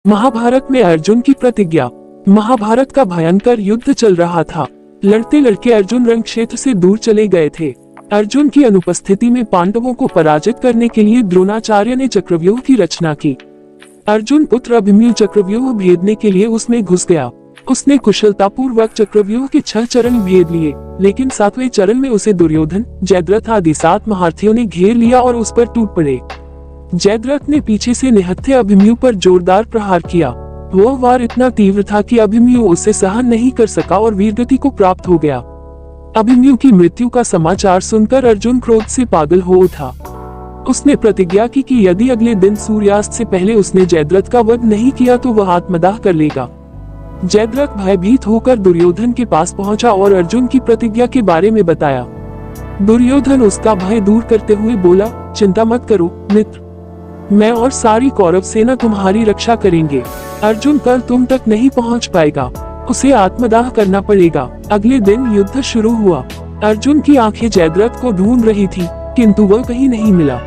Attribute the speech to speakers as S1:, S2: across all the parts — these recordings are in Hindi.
S1: महाभारत में अर्जुन की प्रतिज्ञा। महाभारत का भयंकर युद्ध चल रहा था। लड़ते लड़के अर्जुन रण क्षेत्र से दूर चले गए थे। अर्जुन की अनुपस्थिति में पांडवों को पराजित करने के लिए द्रोणाचार्य ने चक्रव्यूह की रचना की। अर्जुन पुत्र अभिमन्यु चक्रव्यूह भेदने के लिए उसमें घुस गया। उसने कुशलतापूर्वक चक्रव्यूह के 6 चरण भेद लिए, लेकिन 7वें चरण में उसे दुर्योधन, जयद्रथ आदि 7 महारथियों ने घेर लिया और उस पर टूट पड़े। जयद्रथ ने पीछे से निहत्थे अभिमन्यु पर जोरदार प्रहार किया। वह वार इतना तीव्र था कि अभिमन्यु उसे सहन नहीं कर सका और वीरगति को प्राप्त हो गया। अभिमन्यु की मृत्यु का समाचार सुनकर अर्जुन क्रोध से पागल हो उठा। उसने प्रतिज्ञा की कि यदि अगले दिन सूर्यास्त से पहले उसने जयद्रथ का वध नहीं किया तो वह आत्मदाह कर लेगा। जयद्रथ भयभीत होकर दुर्योधन के पास पहुंचा और अर्जुन की प्रतिज्ञा के बारे में बताया। दुर्योधन उसका भय दूर करते हुए बोला, चिंता मत करो मित्र, मैं और सारी कौरव सेना तुम्हारी रक्षा करेंगे। अर्जुन कल तुम तक नहीं पहुंच पाएगा, उसे आत्मदाह करना पड़ेगा। अगले दिन युद्ध शुरू हुआ। अर्जुन की आंखें जयद्रथ को ढूंढ रही थी, किंतु वह कहीं नहीं मिला।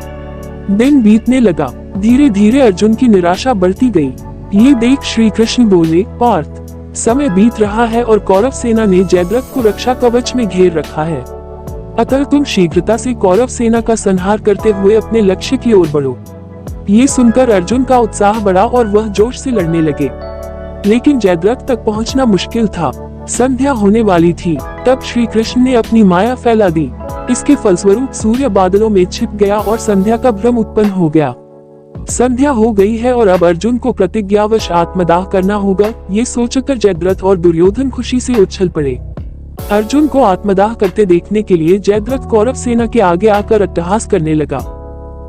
S1: दिन बीतने लगा। धीरे धीरे अर्जुन की निराशा बढ़ती गई। ये देख श्री कृष्ण बोले, पार्थ, समय बीत रहा है और कौरव सेना ने जयद्रथ को रक्षा कवच में घेर रखा है। अतः तुम शीघ्रता से कौरव सेना का संहार करते हुए अपने लक्ष्य की ओर बढ़ो। ये सुनकर अर्जुन का उत्साह बढ़ा और वह जोश से लड़ने लगे, लेकिन जयद्रथ तक पहुंचना मुश्किल था। संध्या होने वाली थी। तब श्री कृष्ण ने अपनी माया फैला दी। इसके फलस्वरूप सूर्य बादलों में छिप गया और संध्या का भ्रम उत्पन्न हो गया। संध्या हो गई है और अब अर्जुन को प्रतिज्ञावश आत्मदाह करना होगा। ये सोचकर जयद्रथ और दुर्योधन खुशी से उछल पड़े। अर्जुन को आत्मदाह करते देखने के लिए जयद्रथ कौरव सेना के आगे आकर अट्टहास करने लगा।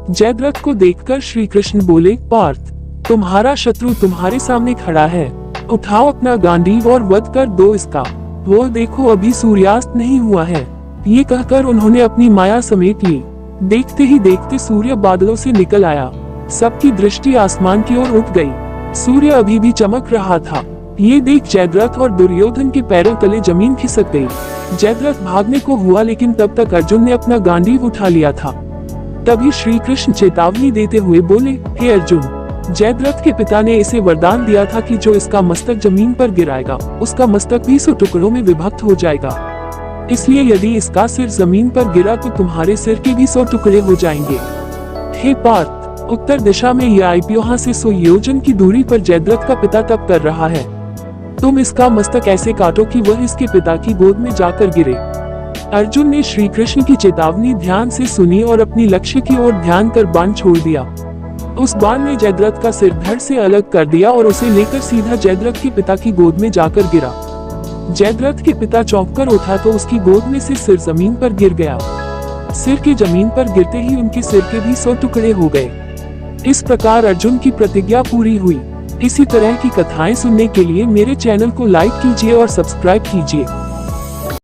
S1: जयद्रथ को देखकर श्री कृष्ण बोले, पार्थ, तुम्हारा शत्रु तुम्हारे सामने खड़ा है। उठाओ अपना गांडीव और वध कर दो इसका। वो देखो अभी सूर्यास्त नहीं हुआ है। ये कहकर उन्होंने अपनी माया समेट ली। देखते ही देखते सूर्य बादलों से निकल आया। सबकी दृष्टि आसमान की ओर उठ गई। सूर्य अभी भी चमक रहा था। ये देख जयद्रथ और दुर्योधन के पैरों तले जमीन खिसक गई। जयद्रथ भागने को हुआ, लेकिन तब तक अर्जुन ने अपना गांडीव उठा लिया था। तभी श्री कृष्ण चेतावनी देते हुए बोले, हे अर्जुन, जयद्रथ के पिता ने इसे वरदान दिया था कि जो इसका मस्तक जमीन पर गिराएगा उसका मस्तक भी 100 टुकड़ों में विभक्त हो जाएगा। इसलिए यदि इसका सिर जमीन पर गिरा तो तुम्हारे सिर के भी 100 टुकड़े हो जाएंगे। हे पार्थ, उत्तर दिशा में यहाँ से 100 योजन की दूरी पर जयद्रथ का पिता तप कर रहा है। तुम इसका मस्तक ऐसे काटो कि वह इसके पिता की गोद में जाकर गिरे। अर्जुन ने श्री कृष्ण की चेतावनी ध्यान से सुनी और अपनी लक्ष्य की ओर ध्यान कर बाण छोड़ दिया। उस बाण ने जयद्रथ का सिर धड़ से अलग कर दिया और उसे लेकर सीधा जयद्रथ के पिता की गोद में जाकर गिरा। जयद्रथ के पिता चौंककर उठा तो उसकी गोद में से सिर जमीन पर गिर गया। सिर के जमीन पर गिरते ही उनके सिर के भी 100 टुकड़े हो गए। इस प्रकार अर्जुन की प्रतिज्ञा पूरी हुई। इसी तरह की कथाएं सुनने के लिए मेरे चैनल को लाइक कीजिए और सब्सक्राइब कीजिए।